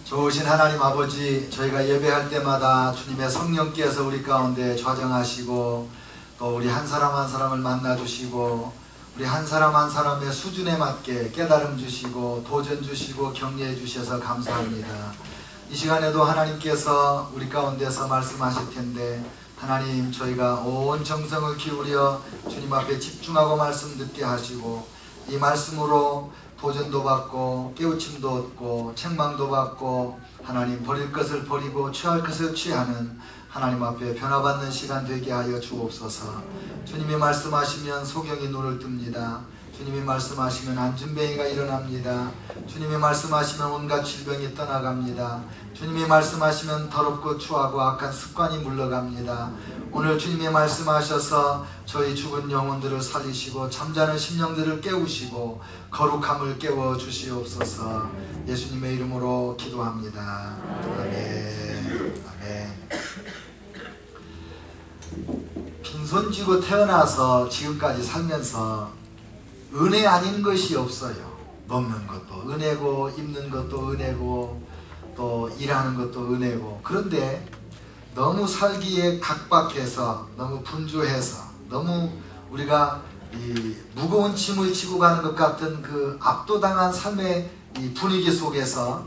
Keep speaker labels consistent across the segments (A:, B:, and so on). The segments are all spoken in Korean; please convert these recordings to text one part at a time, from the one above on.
A: 좋으신 하나님 아버지, 저희가 예배할 때마다 주님의 성령께서 우리 가운데 좌정하시고 또 우리 한 사람 한 사람을 만나주시고 우리 한 사람 한 사람의 수준에 맞게 깨달음 주시고 도전 주시고 격려해 주셔서 감사합니다. 이 시간에도 하나님께서 우리 가운데서 말씀하실 텐데 하나님, 저희가 온 정성을 기울여 주님 앞에 집중하고 말씀 듣게 하시고 이 말씀으로 도전도 받고 깨우침도 얻고 책망도 받고 하나님, 버릴 것을 버리고 취할 것을 취하는 하나님 앞에 변화받는 시간 되게 하여 주옵소서. 주님이 말씀하시면 소경이 눈을 뜹니다. 주님이 말씀하시면 안진뱅이가 일어납니다. 주님이 말씀하시면 온갖 질병이 떠나갑니다. 주님이 말씀하시면 더럽고 추하고 악한 습관이 물러갑니다. 오늘 주님이 말씀하셔서 저희 죽은 영혼들을 살리시고 잠자는 심령들을 깨우시고 거룩함을 깨워 주시옵소서. 예수님의 이름으로 기도합니다. 아멘. 아멘. 빈손 쥐고 태어나서 지금까지 살면서 은혜 아닌 것이 없어요. 먹는 것도 은혜고 입는 것도 은혜고 또 일하는 것도 은혜고, 그런데 너무 살기에 각박해서 너무 분주해서 너무 우리가 이 무거운 짐을 지고 가는 것 같은 그 압도당한 삶의 이 분위기 속에서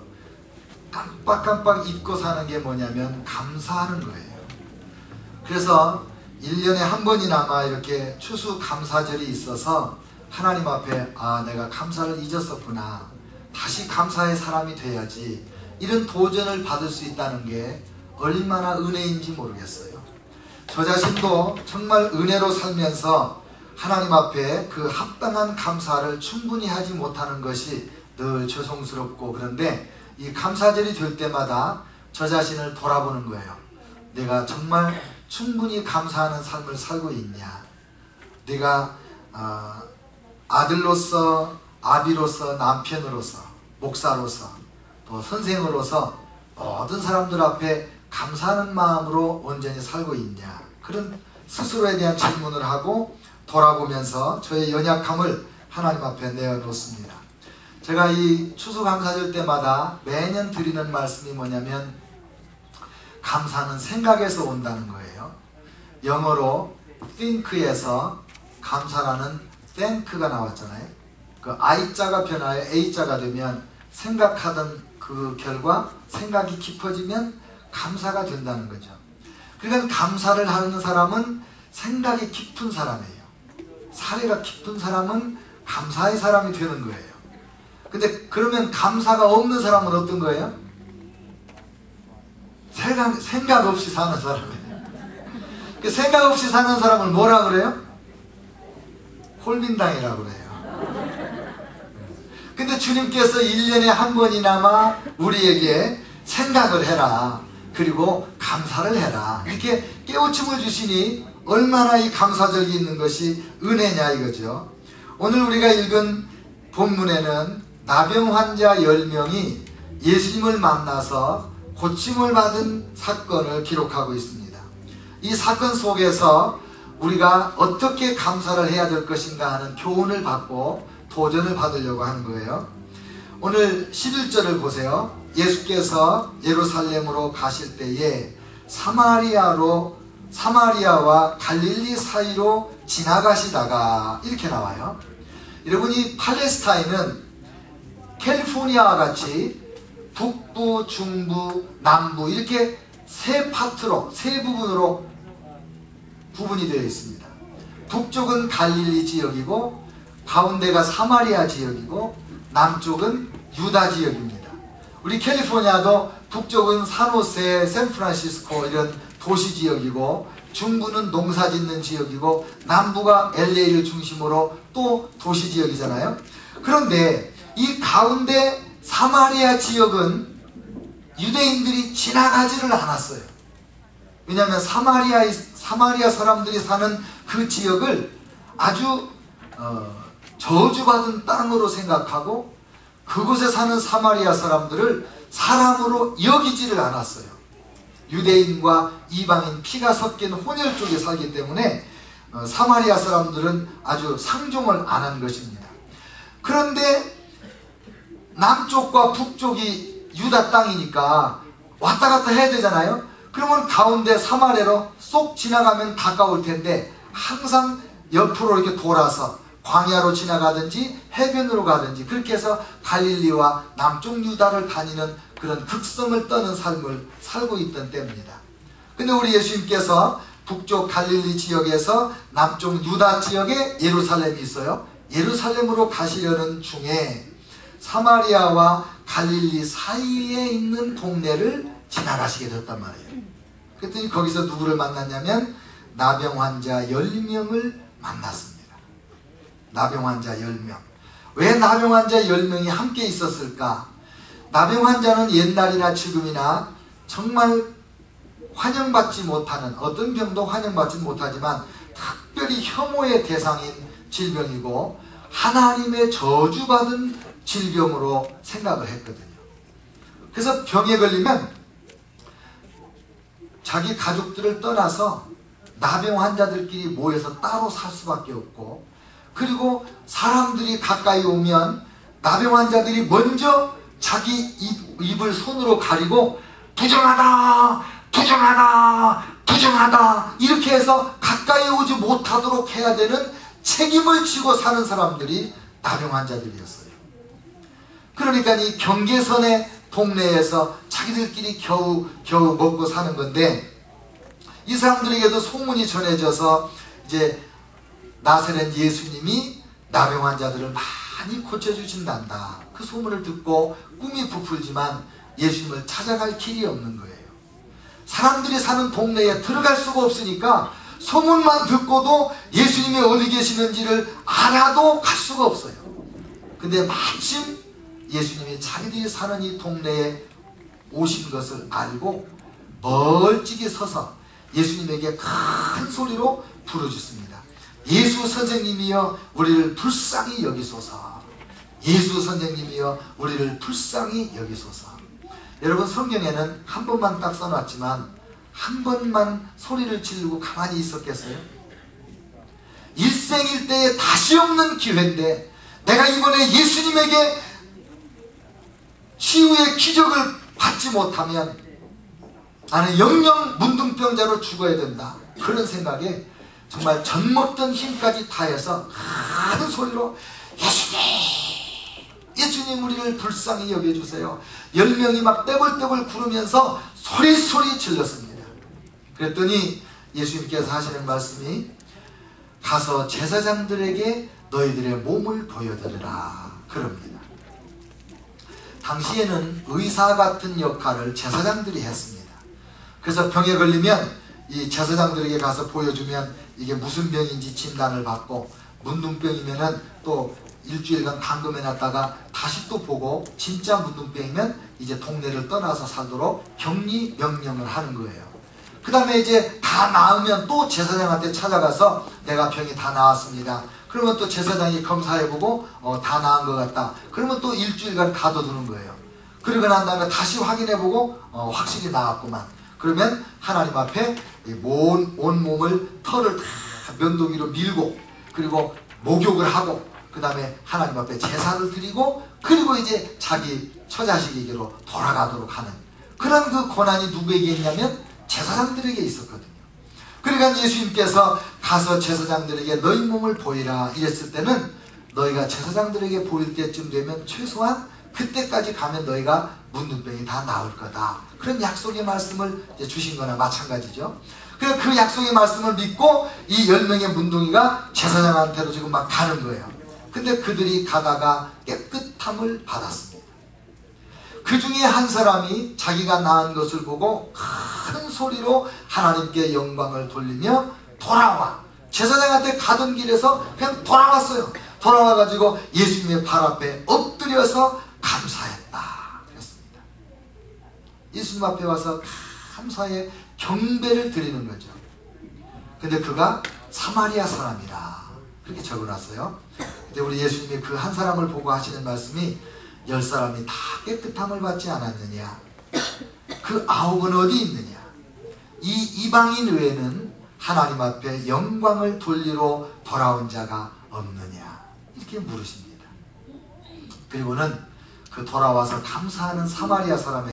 A: 깜빡깜빡 잊고 사는 게 뭐냐면 감사하는 거예요. 그래서 1년에 한 번이나마 이렇게 추수감사절이 있어서 하나님 앞에 내가 감사를 잊었었구나, 다시 감사의 사람이 돼야지, 이런 도전을 받을 수 있다는 게 얼마나 은혜인지 모르겠어요. 저 자신도 정말 은혜로 살면서 하나님 앞에 그 합당한 감사를 충분히 하지 못하는 것이 늘 죄송스럽고, 그런데 이 감사절이 될 때마다 저 자신을 돌아보는 거예요. 내가 정말 충분히 감사하는 삶을 살고 있냐, 내가 아들로서, 아비로서, 남편으로서, 목사로서, 또 선생으로서 모든 사람들 앞에 감사하는 마음으로 온전히 살고 있냐, 그런 스스로에 대한 질문을 하고 돌아보면서 저의 연약함을 하나님 앞에 내어놓습니다. 제가 이 추수감사절 때마다 매년 드리는 말씀이 뭐냐면, 감사는 생각에서 온다는 거예요. 영어로 think에서 감사라는 thank가 나왔잖아요. 그 I자가 변하여 A자가 되면 생각하던 그 결과 생각이 깊어지면 감사가 된다는 거죠. 그러니까 감사를 하는 사람은 생각이 깊은 사람이에요. 사례가 깊은 사람은 감사의 사람이 되는 거예요. 근데 그러면 감사가 없는 사람은 어떤 거예요? 생각 없이 사는 사람이에요. 그 생각 없이 사는 사람을 뭐라 그래요? 홀빈당이라고 그래요. 근데 주님께서 1년에 한 번이나마 우리에게 생각을 해라, 그리고 감사를 해라, 이렇게 깨우침을 주시니 얼마나 이 감사절이 있는 것이 은혜냐 이거죠. 오늘 우리가 읽은 본문에는 나병 환자 10명이 예수님을 만나서 고침을 받은 사건을 기록하고 있습니다. 이 사건 속에서 우리가 어떻게 감사를 해야 될 것인가 하는 교훈을 받고 도전을 받으려고 하는 거예요. 오늘 11절을 보세요. 예수께서 예루살렘으로 가실 때에 사마리아와 갈릴리 사이로 지나가시다가, 이렇게 나와요. 여러분, 이 팔레스타인은 캘리포니아와 같이 북부, 중부, 남부 이렇게 세 파트로, 세 부분으로 구분이 되어 있습니다. 북쪽은 갈릴리 지역이고, 가운데가 사마리아 지역이고, 남쪽은 유다 지역입니다. 우리 캘리포니아도 북쪽은 산호세, 샌프란시스코 이런 도시 지역이고, 중부는 농사 짓는 지역이고, 남부가 LA를 중심으로 또 도시 지역이잖아요. 그런데 이 가운데 사마리아 지역은 유대인들이 지나가지를 않았어요. 왜냐하면 사마리아 사람들이 사는 그 지역을 아주 저주받은 땅으로 생각하고 그곳에 사는 사마리아 사람들을 사람으로 여기지를 않았어요. 유대인과 이방인 피가 섞인 혼혈 쪽에 살기 때문에 사마리아 사람들은 아주 상종을 안 한 것입니다. 그런데 남쪽과 북쪽이 유다 땅이니까 왔다 갔다 해야 되잖아요. 그러면 가운데 사마리아로 쏙 지나가면 가까울 텐데 항상 옆으로 이렇게 돌아서 광야로 지나가든지 해변으로 가든지 그렇게 해서 갈릴리와 남쪽 유다를 다니는 그런 극성을 떠는 삶을 살고 있던 때입니다. 근데 우리 예수님께서 북쪽 갈릴리 지역에서 남쪽 유다 지역에 예루살렘이 있어요. 예루살렘으로 가시려는 중에 사마리아와 갈릴리 사이에 있는 동네를 지나가시게 됐단 말이에요. 그랬더니 거기서 누구를 만났냐면 나병 환자 10명을 만났습니다. 나병 환자 10명. 왜 나병 환자 10명이 함께 있었을까? 나병 환자는 옛날이나 지금이나 정말 환영받지 못하는, 어떤 병도 환영받지 못하지만 특별히 혐오의 대상인 질병이고 하나님의 저주받은 질병으로 생각을 했거든요. 그래서 병에 걸리면 자기 가족들을 떠나서 나병 환자들끼리 모여서 따로 살 수밖에 없고, 그리고 사람들이 가까이 오면 나병 환자들이 먼저 자기 입을 손으로 가리고 부정하다, 부정하다, 부정하다 이렇게 해서 가까이 오지 못하도록 해야 되는 책임을 지고 사는 사람들이 나병 환자들이었어요. 그러니까 이 경계선의 동네에서 자기들끼리 겨우 먹고 사는 건데, 이 사람들에게도 소문이 전해져서 이제 나사렛 예수님이 나병 환자들을 많이 고쳐주신단다. 그 소문을 듣고 꿈이 부풀지만 예수님을 찾아갈 길이 없는 거예요. 사람들이 사는 동네에 들어갈 수가 없으니까 소문만 듣고도 예수님이 어디 계시는지를 알아도 갈 수가 없어요. 근데 마침 예수님이 자기들이 사는 이 동네에 오신 것을 알고 멀찍이 서서 예수님에게 큰 소리로 부르짖습니다. 예수 선생님이여 우리를 불쌍히 여기소서. 예수 선생님이여 우리를 불쌍히 여기소서. 여러분, 성경에는 한 번만 딱 써놨지만 한 번만 소리를 지르고 가만히 있었겠어요? 일생일대에 다시 없는 기회인데 내가 이번에 예수님에게 치유의 기적을 받지 못하면 나는 영영 문둥병자로 죽어야 된다. 그런 생각에 정말 젖먹던 힘까지 다해서 큰 소리로 예수님, 예수님 우리를 불쌍히 여겨주세요. 10명이 막 떼벌떼벌 구르면서 소리소리 질렀습니다. 그랬더니 예수님께서 하시는 말씀이 가서 제사장들에게 너희들의 몸을 보여드리라 그럽니다. 당시에는 의사 같은 역할을 제사장들이 했습니다. 그래서 병에 걸리면 이 제사장들에게 가서 보여주면 이게 무슨 병인지 진단을 받고, 문둥병이면은 또 일주일간 감금해놨다가 다시 또 보고 진짜 문둥병이면 이제 동네를 떠나서 살도록 격리 명령을 하는 거예요. 그 다음에 이제 다 나으면 또 제사장한테 찾아가서 내가 병이 다 나았습니다. 그러면 또 제사장이 검사해보고 다 나은 것 같다. 그러면 또 일주일간 가둬두는 거예요. 그러고 난 다음에 다시 확인해보고 확실히 나았구만. 그러면 하나님 앞에 온 몸을 털을 다 면도기로 밀고, 그리고 목욕을 하고, 그 다음에 하나님 앞에 제사를 드리고, 그리고 이제 자기 처자식에게로 돌아가도록 하는 그런 그 권한이 누구에게 있냐면 제사장들에게 있었거든요. 그러니까 예수님께서 가서 제사장들에게 너희 몸을 보이라 이랬을 때는 너희가 제사장들에게 보일 때쯤 되면 최소한 그때까지 가면 너희가 문둥병이 다 나을 거다. 그런 약속의 말씀을 이제 주신 거나 마찬가지죠. 그래서 그 약속의 말씀을 믿고 이 10명의 문둥이가 제사장한테로 지금 막 가는 거예요. 근데 그들이 가다가 깨끗함을 받았습니다. 그 중에 한 사람이 자기가 나은 것을 보고 큰 소리로 하나님께 영광을 돌리며 돌아와. 제사장한테 가던 길에서 그냥 돌아왔어요. 돌아와가지고 예수님의 발 앞에 엎드려서 감사했다 그랬습니다. 예수님 앞에 와서 감사의 경배를 드리는 거죠. 근데 그가 사마리아 사람이라 그렇게 적어놨어요. 근데 우리 예수님이 그 한 사람을 보고 하시는 말씀이 10사람이 다 깨끗함을 받지 않았느냐? 그 9은 어디 있느냐? 이 이방인 외에는 하나님 앞에 영광을 돌리러 돌아온 자가 없느냐? 이렇게 물으십니다. 그리고는 그 돌아와서 감사하는 사마리아 사람의